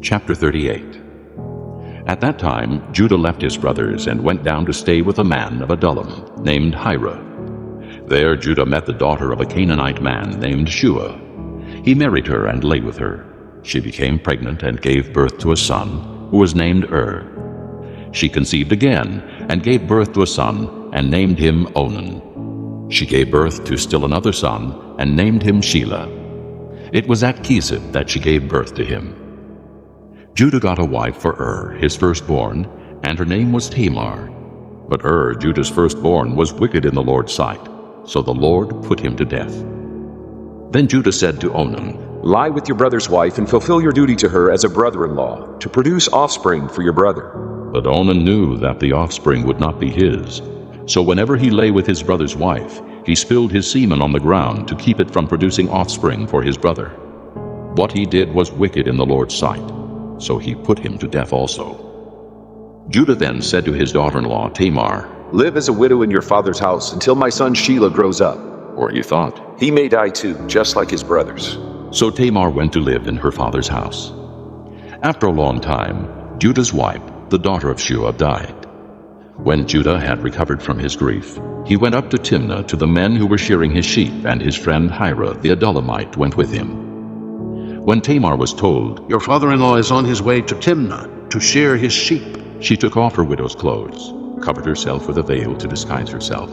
Chapter 38. At that time Judah left his brothers and went down to stay with a man of Adullam named Hira. There Judah met the daughter of a Canaanite man named Shua. He married her and lay with her. She became pregnant and gave birth to a son, who was named She conceived again and gave birth to a son and named him Onan. She gave birth to still another son and named him Shelah. It was at Kesed that she gave birth to him. Judah got a wife for his firstborn, and her name was Tamar. But Judah's firstborn, was wicked in the Lord's sight, so the Lord put him to death. Then Judah said to Onan, "Lie with your brother's wife and fulfill your duty to her as a brother-in-law, to produce offspring for your brother." But Onan knew that the offspring would not be his. So whenever he lay with his brother's wife, he spilled his semen on the ground to keep it from producing offspring for his brother. What he did was wicked in the Lord's sight, so he put him to death also. Judah then said to his daughter-in-law Tamar, "Live as a widow in your father's house until my son Shelah grows up." For he thought, "He may die too, just like his brothers." So Tamar went to live in her father's house. After a long time, Judah's wife, the daughter of Shua, died. When Judah had recovered from his grief, he went up to Timnah to the men who were shearing his sheep, and his friend Hira the Adullamite went with him. When Tamar was told, "Your father-in-law is on his way to Timnah to shear his sheep," she took off her widow's clothes, covered herself with a veil to disguise herself,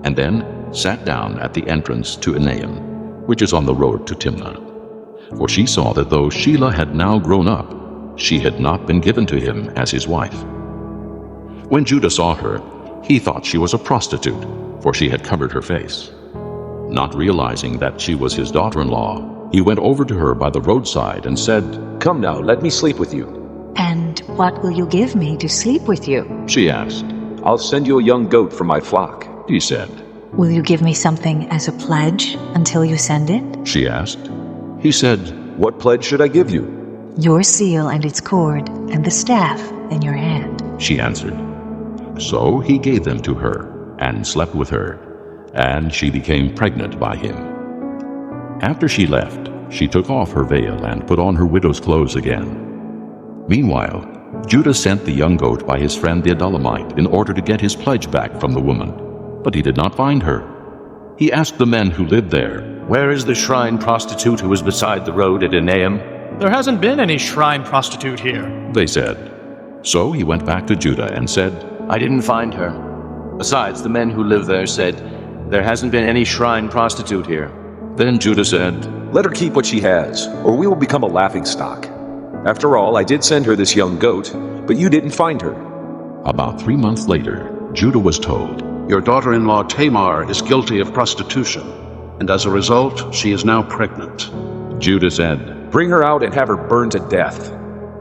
and then sat down at the entrance to Enaim, which is on the road to Timnah. For she saw that though Shelah had now grown up, she had not been given to him as his wife. When Judah saw her, he thought she was a prostitute, for she had covered her face. Not realizing that she was his daughter-in-law, he went over to her by the roadside and said, "Come now, let me sleep with you." "And what will you give me to sleep with you?" she asked. "I'll send you a young goat from my flock," he said. "Will you give me something as a pledge until you send it?" she asked. He said, "What pledge should I give you?" "Your seal and its cord, and the staff in your hand," she answered. So he gave them to her, and slept with her, and she became pregnant by him. After she left, she took off her veil and put on her widow's clothes again. Meanwhile, Judah sent the young goat by his friend the Adullamite in order to get his pledge back from the woman, but he did not find her. He asked the men who lived there, "Where is the shrine prostitute who was beside the road at Enaim?" "There hasn't been any shrine prostitute here," they said. So he went back to Judah and said, "I didn't find her. Besides, the men who live there said, there hasn't been any shrine prostitute here." Then Judah said, "Let her keep what she has, or we will become a laughingstock. After all, I did send her this young goat, but you didn't find her." About 3 months later, Judah was told, "Your daughter-in-law Tamar is guilty of prostitution, and as a result, she is now pregnant." Judah said, "Bring her out and have her burned to death."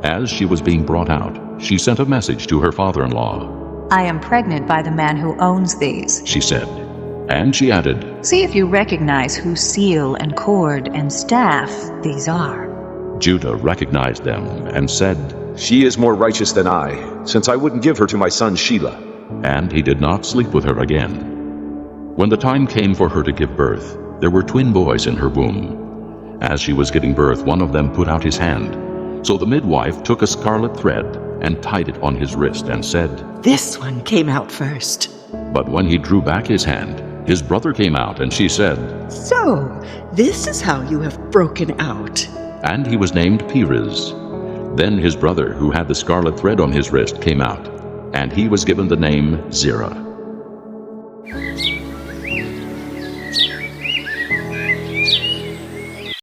As she was being brought out, she sent a message to her father-in-law. "I am pregnant by the man who owns these," she said. And she added, "See if you recognize whose seal and cord and staff these are." Judah recognized them and said, "She is more righteous than I, since I wouldn't give her to my son Shelah." And he did not sleep with her again. When the time came for her to give birth, there were twin boys in her womb. As she was giving birth, one of them put out his hand. So the midwife took a scarlet thread and tied it on his wrist and said, "This one came out first." But when he drew back his hand, his brother came out, and she said, "So, this is how you have broken out." And he was named Perez. Then his brother, who had the scarlet thread on his wrist, came out, and he was given the name Zerah.